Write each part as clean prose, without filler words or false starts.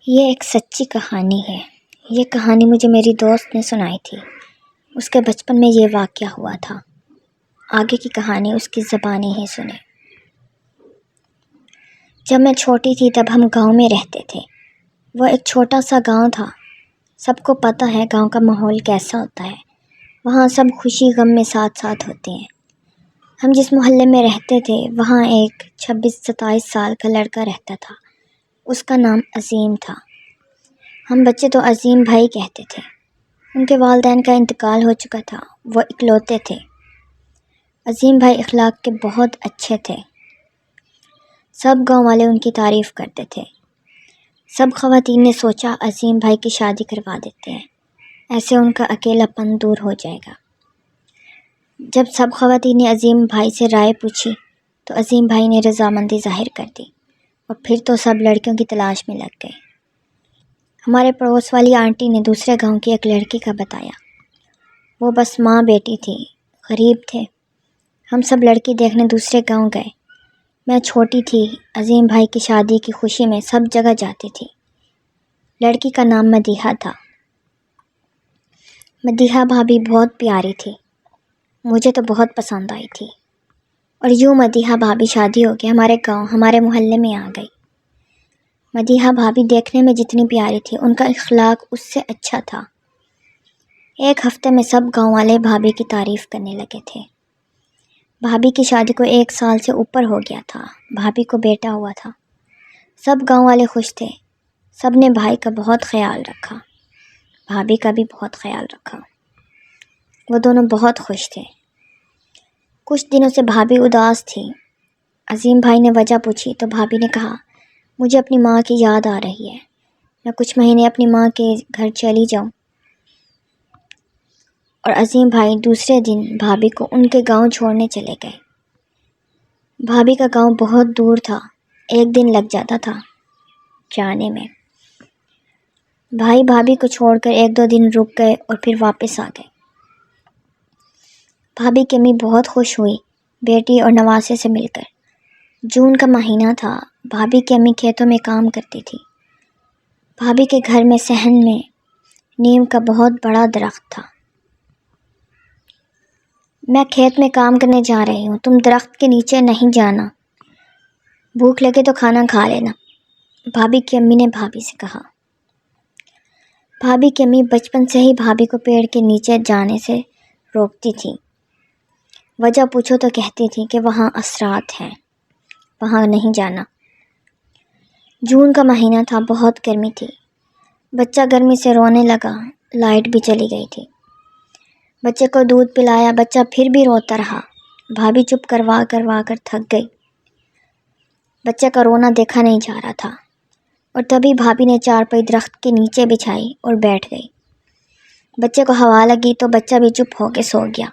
یہ ایک سچی کہانی ہے۔ یہ کہانی مجھے میری دوست نے سنائی تھی۔ اس کے بچپن میں یہ واقعہ ہوا تھا۔ آگے کی کہانی اس کی زبانی ہی سنیں۔ جب میں چھوٹی تھی تب ہم گاؤں میں رہتے تھے۔ وہ ایک چھوٹا سا گاؤں تھا۔ سب کو پتہ ہے گاؤں کا ماحول کیسا ہوتا ہے۔ وہاں سب خوشی غم میں ساتھ ساتھ ہوتے ہیں۔ ہم جس محلے میں رہتے تھے وہاں ایک 26-27 سال کا لڑکا رہتا تھا۔ اس کا نام عظیم تھا۔ ہم بچے تو عظیم بھائی کہتے تھے۔ ان کے والدین کا انتقال ہو چکا تھا۔ وہ اکلوتے تھے۔ عظیم بھائی اخلاق کے بہت اچھے تھے۔ سب گاؤں والے ان کی تعریف کرتے تھے۔ سب خواتین نے سوچا عظیم بھائی کی شادی کروا دیتے ہیں، ایسے ان کا اکیلا پن دور ہو جائے گا۔ جب سب خواتین نے عظیم بھائی سے رائے پوچھی تو عظیم بھائی نے رضامندی ظاہر کر دی، اور پھر تو سب لڑکیوں کی تلاش میں لگ گئے۔ ہمارے پڑوس والی آنٹی نے دوسرے گاؤں کی ایک لڑکی کا بتایا۔ وہ بس ماں بیٹی تھی، غریب تھے۔ ہم سب لڑکی دیکھنے دوسرے گاؤں گئے۔ میں چھوٹی تھی۔ عظیم بھائی کی شادی کی خوشی میں سب جگہ جاتی تھی۔ لڑکی کا نام مدیحہ تھا۔ مدیحہ بھابھی بہت پیاری تھی۔ مجھے تو بہت پسند آئی تھی۔ اور یوں مدیحہ بھابھی شادی ہو کے ہمارے گاؤں، ہمارے محلے میں آ گئی۔ مدیحہ بھابھی دیکھنے میں جتنی پیاری تھی، ان کا اخلاق اس سے اچھا تھا۔ ایک ہفتے میں سب گاؤں والے بھابھی کی تعریف کرنے لگے تھے۔ بھابھی کی شادی کو 1 سال سے اوپر ہو گیا تھا۔ بھابھی کو بیٹا ہوا تھا۔ سب گاؤں والے خوش تھے۔ سب نے بھائی کا بہت خیال رکھا۔ بھابھی کا بھی بہت خیال رکھا۔ وہ دونوں بہت خوش تھے۔ کچھ دنوں سے بھابھی اداس تھی۔ عظیم بھائی نے وجہ پوچھی تو بھابھی نے کہا، مجھے اپنی ماں کی یاد آ رہی ہے۔ میں کچھ مہینے اپنی ماں کے گھر چلی جاؤں۔ اور عظیم بھائی دوسرے دن بھابھی کو ان کے گاؤں چھوڑنے چلے گئے۔ بھابھی کا گاؤں بہت دور تھا۔ 1 دن لگ جاتا تھا جانے میں۔ بھائی بھابھی کو چھوڑ کر 1-2 دن رک گئے اور پھر واپس آ گئے۔ بھابھی کی امی بہت خوش ہوئی بیٹی اور نواسے سے مل کر۔ جون کا مہینہ تھا۔ بھابھی کی امی کھیتوں میں کام کرتی تھی۔ بھابھی کے گھر میں صحن میں نیم کا بہت بڑا درخت تھا۔ میں کھیت میں کام کرنے جا رہی ہوں، تم درخت کے نیچے نہیں جانا، بھوک لگے تو کھانا کھا لینا، بھابھی کی امی نے بھابھی سے کہا۔ بھابھی کی امی بچپن سے ہی بھابھی کو پیڑ کے نیچے جانے سے روکتی تھی۔ وجہ پوچھو تو کہتی تھی کہ وہاں اثرات ہیں، وہاں نہیں جانا۔ جون کا مہینہ تھا، بہت گرمی تھی۔ بچہ گرمی سے رونے لگا۔ لائٹ بھی چلی گئی تھی۔ بچے کو دودھ پلایا، بچہ پھر بھی روتا رہا۔ بھابھی چپ کروا کر تھک گئی۔ بچے کا رونا دیکھا نہیں جا رہا تھا، اور تبھی بھابھی نے چارپائی درخت کے نیچے بچھائی اور بیٹھ گئی۔ بچے کو ہوا لگی تو بچہ بھی چپ ہو کے سو گیا،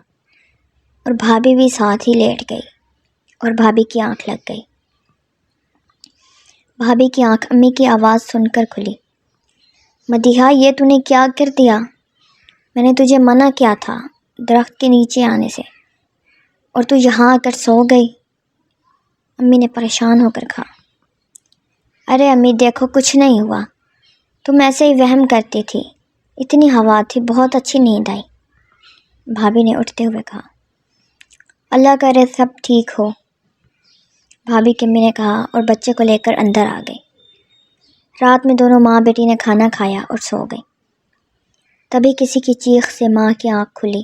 اور بھابھی بھی ساتھ ہی لیٹ گئی، اور بھابھی کی آنکھ لگ گئی۔ بھابھی کی آنکھ امی کی آواز سن کر کھلی۔ مدیحہ، یہ تو نے کیا کر دیا؟ میں نے تجھے منع کیا تھا درخت کے نیچے آنے سے، اور تو یہاں آ کر سو گئی۔ امی نے پریشان ہو کر کہا۔ ارے امی دیکھو، کچھ نہیں ہوا، تم ایسے ہی وہم کرتی تھی، اتنی ہوا تھی، بہت اچھی نیند آئی، بھابھی نے اٹھتے ہوئے کہا۔ اللہ کرے سب ٹھیک ہو، بھابھی کی امی نے کہا، اور بچے کو لے کر اندر آ گئی۔ رات میں دونوں ماں بیٹی نے کھانا کھایا اور سو گئی۔ تبھی کسی کی چیخ سے ماں کی آنکھ کھلی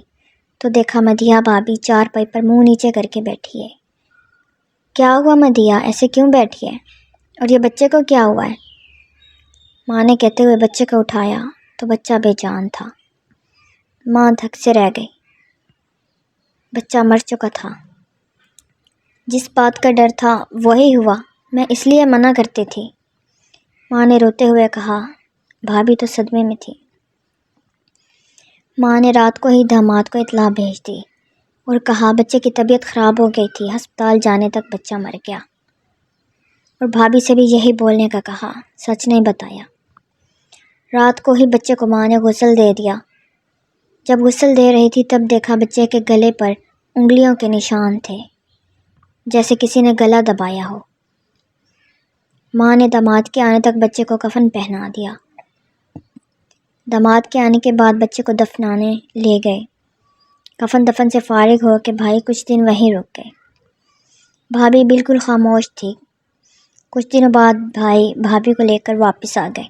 تو دیکھا مدیحہ بھابھی چارپائی پر منہ نیچے کر کے بیٹھی ہے۔ کیا ہوا مدیحہ، ایسے کیوں بیٹھی ہے؟ اور یہ بچے کو کیا ہوا ہے؟ ماں نے کہتے ہوئے بچے کو اٹھایا تو بچہ بے جان تھا۔ ماں دھک سے رہ گئی۔ بچہ مر چکا تھا۔ جس بات کا ڈر تھا وہی ہوا، میں اس لیے منع کرتی تھی، ماں نے روتے ہوئے کہا۔ بھابھی تو صدمے میں تھی۔ ماں نے رات کو ہی داماد کو اطلاع بھیج دی اور کہا بچے کی طبیعت خراب ہو گئی تھی، ہسپتال جانے تک بچہ مر گیا، اور بھابھی سے بھی یہی بولنے کا کہا، سچ نہیں بتایا۔ رات کو ہی بچے کو ماں نے غسل دے دیا۔ جب غسل دے رہی تھی تب دیکھا بچے کے گلے پر انگلیوں کے نشان تھے، جیسے کسی نے گلا دبایا ہو۔ ماں نے داماد کے آنے تک بچے کو کفن پہنا دیا۔ داماد کے آنے کے بعد بچے کو دفنانے لے گئے۔ کفن دفن سے فارغ ہو کے بھائی کچھ دن وہیں رک گئے۔ بھابھی بالکل خاموش تھی۔ کچھ دنوں بعد بھائی بھابھی کو لے کر واپس آ گئے۔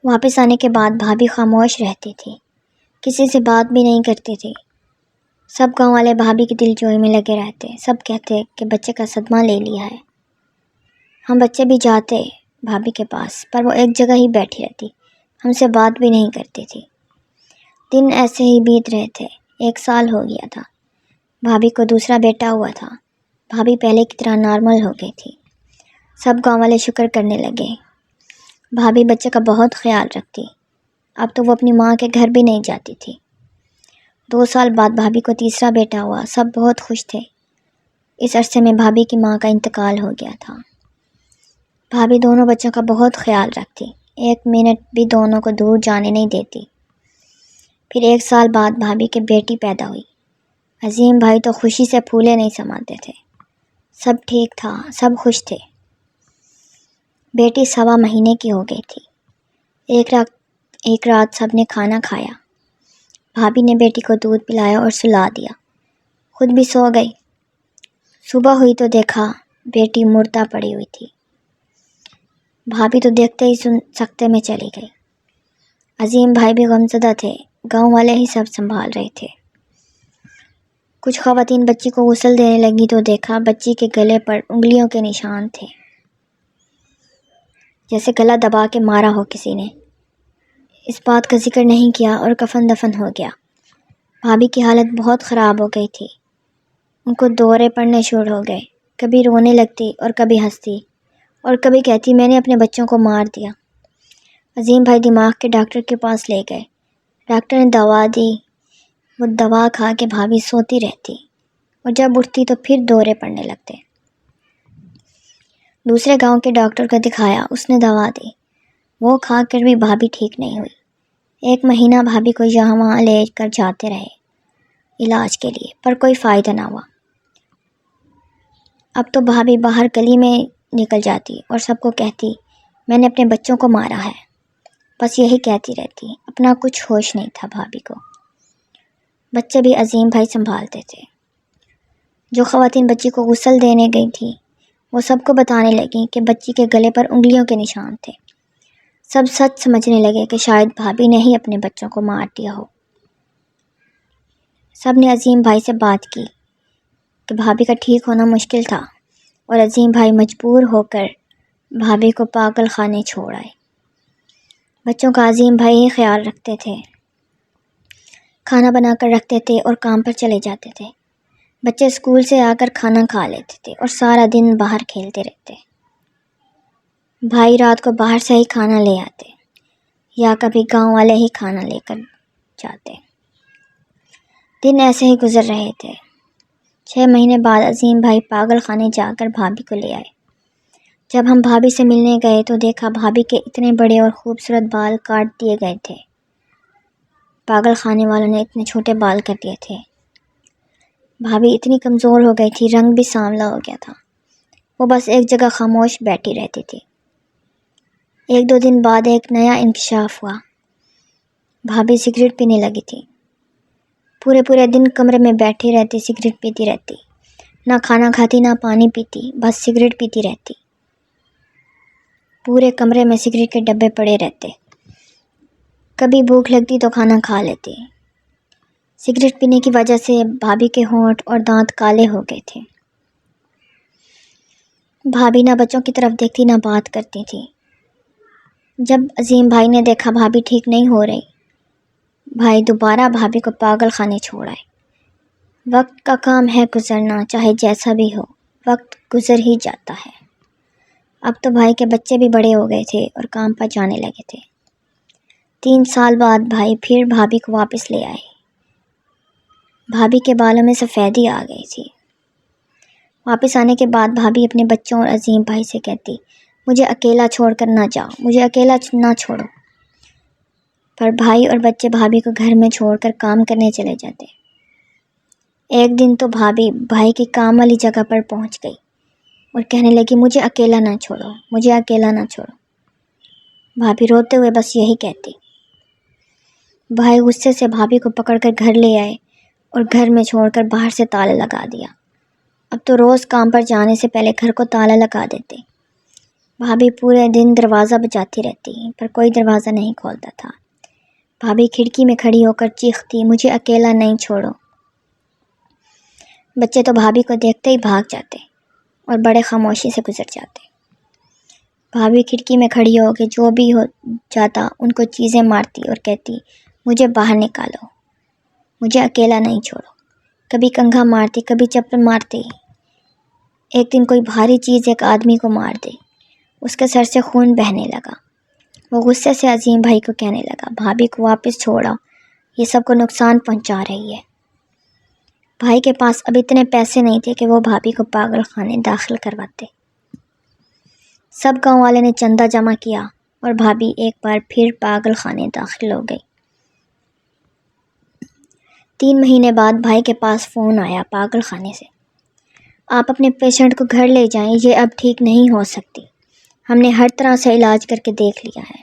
واپس آنے کے بعد بھابھی خاموش رہتی تھی، کسی سے بات بھی نہیں کرتی تھی۔ سب گاؤں والے بھابھی کی دل جوئی میں لگے رہتے، سب کہتے کہ بچے کا صدمہ لے لیا ہے۔ ہم بچے بھی جاتے بھابھی کے پاس، پر وہ ایک جگہ ہی بیٹھی رہتی، ہم سے بات بھی نہیں کرتی تھی۔ دن ایسے ہی بیت رہے تھے۔ 1 سال ہو گیا تھا۔ بھابھی کو دوسرا بیٹا ہوا تھا۔ بھابھی پہلے کی طرح نارمل ہو گئی تھی۔ سب گاؤں والے شکر کرنے لگے۔ بھابھی بچے کا بہت خیال رکھتی۔ اب تو وہ اپنی ماں کے گھر بھی نہیں جاتی تھی۔ 2 سال بعد بھابھی کو تیسرا بیٹا ہوا، سب بہت خوش تھے۔ اس عرصے میں بھابھی کی ماں کا انتقال ہو گیا تھا۔ بھابھی دونوں بچوں کا بہت خیال رکھتی، 1 منٹ بھی دونوں کو دور جانے نہیں دیتی۔ پھر 1 سال بعد بھابھی کی بیٹی پیدا ہوئی۔ عظیم بھائی تو خوشی سے پھولے نہیں سماتے تھے۔ سب ٹھیک تھا، سب خوش تھے۔ بیٹی 1.25 مہینے کی ہو گئی تھی۔ ایک رات سب نے کھانا کھایا۔ بھابھی نے بیٹی کو دودھ پلایا اور سلا دیا، خود بھی سو گئی۔ صبح ہوئی تو دیکھا بیٹی مردہ پڑی ہوئی تھی۔ بھابھی تو دیکھتے ہی سکتے میں چلی گئی۔ عظیم بھائی بھی غمزدہ تھے، گاؤں والے ہی سب سنبھال رہے تھے۔ کچھ خواتین بچی کو غسل دینے لگی تو دیکھا بچی کے گلے پر انگلیوں کے نشان تھے، جیسے گلا دبا کے مارا ہو کسی نے۔ اس بات کا ذکر نہیں کیا اور کفن دفن ہو گیا۔ بھابھی کی حالت بہت خراب ہو گئی تھی۔ ان کو دورے پڑنے شروع ہو گئے، کبھی رونے لگتی اور کبھی ہنستی اور کبھی کہتی میں نے اپنے بچوں کو مار دیا۔ عظیم بھائی دماغ کے ڈاکٹر کے پاس لے گئے۔ ڈاکٹر نے دوا دی، وہ دوا کھا کے بھابھی سوتی رہتی اور جب اٹھتی تو پھر دورے پڑنے لگتے۔ دوسرے گاؤں کے ڈاکٹر کو دکھایا، اس نے دوا دی، وہ کھا کر بھی بھابھی ٹھیک نہیں ہوئی۔ 1 مہینہ بھابھی کو یہاں وہاں لے کر جاتے رہے علاج کے لیے، پر کوئی فائدہ نہ ہوا۔ اب تو بھابھی باہر گلی میں نکل جاتی اور سب کو کہتی میں نے اپنے بچوں کو مارا ہے، بس یہی کہتی رہتی، اپنا کچھ ہوش نہیں تھا بھابھی کو۔ بچے بھی عظیم بھائی سنبھالتے تھے۔ جو خواتین بچی کو غسل دینے گئی تھی وہ سب کو بتانے لگیں کہ بچی کے گلے پر انگلیوں کے نشان تھے۔ سب سچ سمجھنے لگے کہ شاید بھابھی نے ہی اپنے بچوں کو مار دیا ہو۔ سب نے عظیم بھائی سے بات کی کہ بھابھی کا ٹھیک ہونا مشکل تھا اور عظیم بھائی مجبور ہو کر بھابھی کو پاگل خانے چھوڑ آئے۔ بچوں کا عظیم بھائی ہی خیال رکھتے تھے، کھانا بنا کر رکھتے تھے اور کام پر چلے جاتے تھے۔ بچے اسکول سے آ کر کھانا کھا لیتے تھے اور سارا دن باہر کھیلتے رہتے۔ بھائی رات کو باہر سے ہی کھانا لے آتے یا کبھی گاؤں والے ہی کھانا لے کر جاتے۔ دن ایسے ہی گزر رہے تھے۔ 6 مہینے بعد عظیم بھائی پاگل خانے جا کر بھابھی کو لے آئے۔ جب ہم بھابھی سے ملنے گئے تو دیکھا بھابھی کے اتنے بڑے اور خوبصورت بال کاٹ دیے گئے تھے۔ پاگل خانے والوں نے اتنے چھوٹے بال کر دیے تھے۔ بھابھی اتنی کمزور ہو گئی تھی، رنگ بھی سانولا ہو گیا تھا۔ وہ بس ایک جگہ خاموش بیٹھی رہتی تھی۔ 1-2 دن بعد ایک نیا انکشاف ہوا۔ بھابھی سگریٹ پینے لگی تھی۔ پورے دن کمرے میں بیٹھی رہتی، سگریٹ پیتی رہتی، نہ کھانا کھاتی نہ پانی پیتی، بس سگریٹ پیتی رہتی۔ پورے کمرے میں سگریٹ کے ڈبے پڑے رہتے۔ کبھی بھوک لگتی تو کھانا کھا لیتی۔ سگریٹ پینے کی وجہ سے بھابھی کے ہونٹ اور دانت کالے ہو گئے تھے۔ بھابھی نہ بچوں کی طرف دیکھتی نہ بات کرتی تھی۔ جب عظیم بھائی نے دیکھا بھابھی ٹھیک نہیں ہو رہی، بھائی دوبارہ بھابھی کو پاگل خانے چھوڑ آئے۔ وقت کا کام ہے گزرنا، چاہے جیسا بھی ہو، وقت گزر ہی جاتا ہے۔ اب تو بھائی کے بچے بھی بڑے ہو گئے تھے اور کام پر جانے لگے تھے۔ 3 سال بعد بھائی پھر بھابھی کو واپس لے آئے۔ بھابھی کے بالوں میں سفیدی آ گئی تھی۔ واپس آنے کے بعد بھابھی اپنے بچوں اور عظیم بھائی سے کہتی مجھے اکیلا چھوڑ کر نہ جاؤ، مجھے اکیلا نہ چھوڑو۔ پر بھائی اور بچے بھابھی کو گھر میں چھوڑ کر کام کرنے چلے جاتے۔ ایک دن تو بھابھی بھائی کی کام والی جگہ پر پہنچ گئی اور کہنے لگی مجھے اکیلا نہ چھوڑو، مجھے اکیلا نہ چھوڑو۔ بھابھی روتے ہوئے بس یہی کہتی۔ بھائی غصے سے بھابھی کو پکڑ کر گھر لے آئے اور گھر میں چھوڑ کر باہر سے تالا لگا دیا۔ اب تو روز کام پر جانے سے پہلے گھر کو تالا لگا دیتے۔ بھابھی پورے دن دروازہ بجاتی رہتی پر کوئی دروازہ نہیں کھولتا تھا۔ بھابھی کھڑکی میں کھڑی ہو کر چیختی مجھے اکیلا نہیں چھوڑو۔ بچے تو بھابھی کو دیکھتے ہی بھاگ جاتے اور بڑے خاموشی سے گزر جاتے۔ بھابھی کھڑکی میں کھڑی ہو کے جو بھی ہو جاتا ان کو چیزیں مارتی اور کہتی مجھے باہر نکالو، مجھے اکیلا نہیں چھوڑو۔ کبھی کنگھا مارتی، کبھی چپل مارتی۔ ایک دن کوئی بھاری چیز ایک آدمی کو مار دی، اس کے سر سے خون بہنے لگا۔ وہ غصے سے عظیم بھائی کو کہنے لگا بھابھی کو واپس چھوڑو، یہ سب کو نقصان پہنچا رہی ہے۔ بھائی کے پاس اب اتنے پیسے نہیں تھے کہ وہ بھابھی کو پاگل خانے داخل کرواتے۔ سب گاؤں والے نے چندہ جمع کیا اور بھابھی ایک بار پھر پاگل خانے داخل ہو گئی۔ 3 مہینے بعد بھائی کے پاس فون آیا پاگل خانے سے، آپ اپنے پیشنٹ کو گھر لے جائیں، یہ اب ٹھیک نہیں ہو سکتی، ہم نے ہر طرح سے علاج کر کے دیکھ لیا ہے،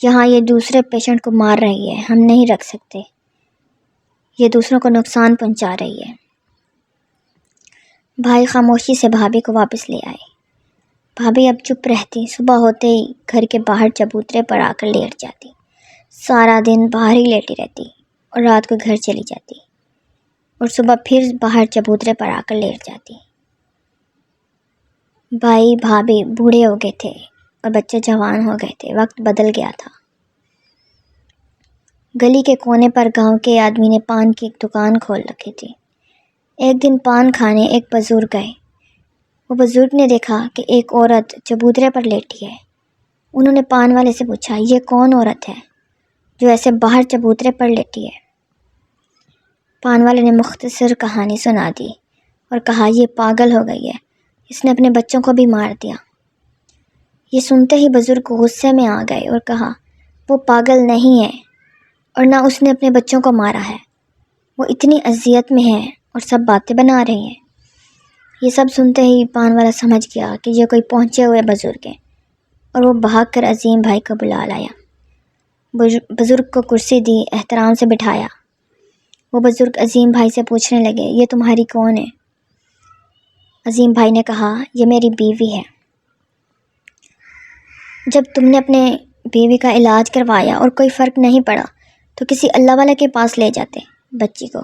یہاں یہ دوسرے پیشنٹ کو مار رہی ہے، ہم نہیں رکھ سکتے، یہ دوسروں کو نقصان پہنچا رہی ہے۔ بھائی خاموشی سے بھابھی کو واپس لے آئے۔ بھابھی اب چپ رہتی، صبح ہوتے ہی گھر کے باہر چبوترے پر آ کر لیٹ جاتی، سارا دن باہر ہی لیٹی رہتی اور رات کو گھر چلی جاتی اور صبح پھر باہر چبوترے پر آ کر لیٹ جاتی۔ بھائی بھابھی بوڑھے ہو گئے تھے اور بچے جوان ہو گئے تھے، وقت بدل گیا تھا۔ گلی کے کونے پر گاؤں کے آدمی نے پان کی ایک دکان کھول رکھی تھی۔ ایک دن پان کھانے ایک بزرگ گئے۔ وہ بزرگ نے دیکھا کہ ایک عورت چبوترے پر لیٹی ہے۔ انہوں نے پان والے سے پوچھا یہ کون عورت ہے جو ایسے باہر چبوترے پر لیٹی ہے؟ پان والے نے مختصر کہانی سنا دی اور کہا یہ پاگل ہو گئی ہے، اس نے اپنے بچوں کو بھی مار دیا۔ یہ سنتے ہی بزرگ غصے میں آ گئے اور کہا وہ پاگل نہیں ہے اور نہ اس نے اپنے بچوں کو مارا ہے، وہ اتنی اذیت میں ہے اور سب باتیں بنا رہی ہیں۔ یہ سب سنتے ہی پان والا سمجھ گیا کہ یہ کوئی پہنچے ہوئے بزرگ ہیں اور وہ بھاگ کر عظیم بھائی کو بلا لایا۔ بزرگ کو کرسی دی، احترام سے بٹھایا۔ وہ بزرگ عظیم بھائی سے پوچھنے لگے یہ تمہاری کون ہے؟ عظیم بھائی نے کہا یہ میری بیوی ہے۔ جب تم نے اپنے بیوی کا علاج کروایا اور کوئی فرق نہیں پڑا تو کسی اللہ والے کے پاس لے جاتے بچی کو،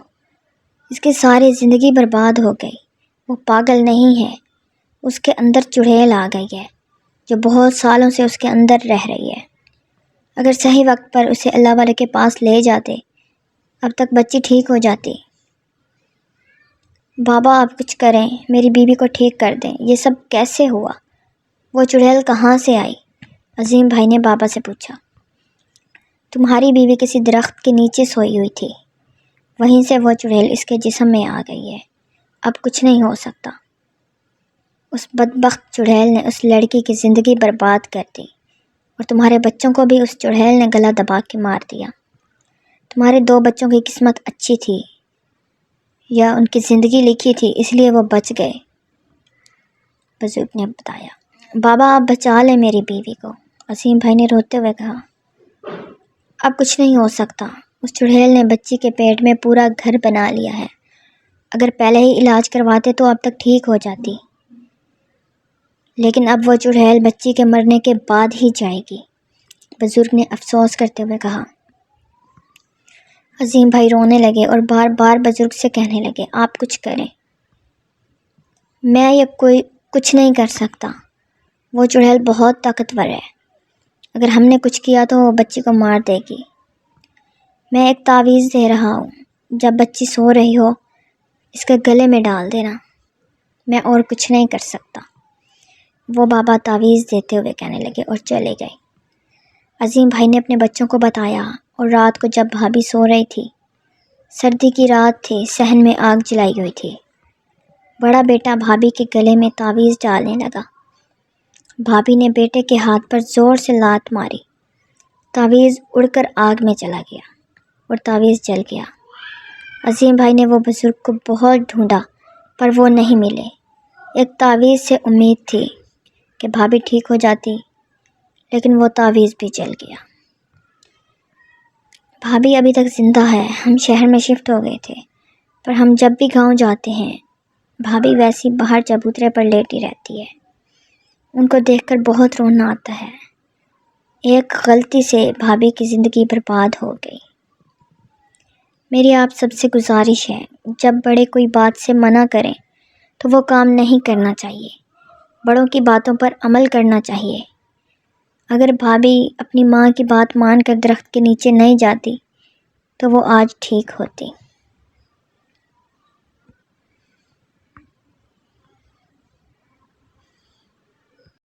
اس کی ساری زندگی برباد ہو گئی۔ وہ پاگل نہیں ہے، اس کے اندر چڑیل آ گئی ہے جو بہت سالوں سے اس کے اندر رہ رہی ہے۔ اگر صحیح وقت پر اسے اللہ والے کے پاس لے جاتے اب تک بچی ٹھیک ہو جاتی۔ بابا آپ کچھ کریں، میری بیوی کو ٹھیک کر دیں، یہ سب کیسے ہوا؟ وہ چڑیل کہاں سے آئی؟ عظیم بھائی نے بابا سے پوچھا۔ تمہاری بیوی کسی درخت کے نیچے سوئی ہوئی تھی، وہیں سے وہ چڑیل اس کے جسم میں آ گئی ہے، اب کچھ نہیں ہو سکتا۔ اس بدبخت چڑیل نے اس لڑکی کی زندگی برباد کر دی اور تمہارے بچوں کو بھی اس چڑیل نے گلا دبا کے مار دیا۔ تمہارے 2 بچوں کی قسمت اچھی تھی یا ان کی زندگی لکھی تھی اس لیے وہ بچ گئے، بزرگ نے بتایا۔ بابا آپ بچا لیں میری بیوی کو، عظیم بھائی نے روتے ہوئے کہا۔ اب کچھ نہیں ہو سکتا، اس چڑیل نے بچی کے پیٹ میں پورا گھر بنا لیا ہے، اگر پہلے ہی علاج کرواتے تو اب تک ٹھیک ہو جاتی، لیکن اب وہ چڑیل بچی کے مرنے کے بعد ہی جائے گی، بزرگ نے افسوس کرتے ہوئے کہا۔ عظیم بھائی رونے لگے اور بار بار بزرگ سے کہنے لگے آپ کچھ کریں، میں یہ کچھ نہیں کر سکتا، وہ چڑیل بہت طاقتور ہے، اگر ہم نے کچھ کیا تو وہ بچی کو مار دے گی۔ میں ایک تعویذ دے رہا ہوں، جب بچی سو رہی ہو اس کے گلے میں ڈال دینا، میں اور کچھ نہیں کر سکتا۔ وہ بابا تعویذ دیتے ہوئے کہنے لگے اور چلے گئے۔ عظیم بھائی نے اپنے بچوں کو بتایا اور رات کو جب بھابھی سو رہی تھی، سردی کی رات تھی، صحن میں آگ جلائی ہوئی تھی، بڑا بیٹا بھابھی کے گلے میں تعویذ ڈالنے لگا۔ بھابھی نے بیٹے کے ہاتھ پر زور سے لات ماری، تعویذ اڑ کر آگ میں چلا گیا اور تعویذ جل گیا۔ عظیم بھائی نے وہ بزرگ کو بہت ڈھونڈا پر وہ نہیں ملے، ایک تعویذ سے امید تھی کہ بھابھی ٹھیک ہو جاتی، لیکن وہ تعویذ بھی جل گیا۔ بھابھی ابھی تک زندہ ہے۔ ہم شہر میں شفٹ ہو گئے تھے، پر ہم جب بھی گاؤں جاتے ہیں بھابھی ویسی باہر چبوترے پر لیٹی رہتی ہے۔ ان کو دیکھ کر بہت رونا آتا ہے۔ ایک غلطی سے بھابھی کی زندگی برباد ہو گئی۔ میری آپ سب سے گزارش ہے، جب بڑے کوئی بات سے منع کریں تو وہ کام نہیں کرنا چاہیے، بڑوں کی باتوں پر عمل کرنا چاہیے۔ اگر بھابھی اپنی ماں کی بات مان کر درخت کے نیچے نہیں جاتی تو وہ آج ٹھیک ہوتی۔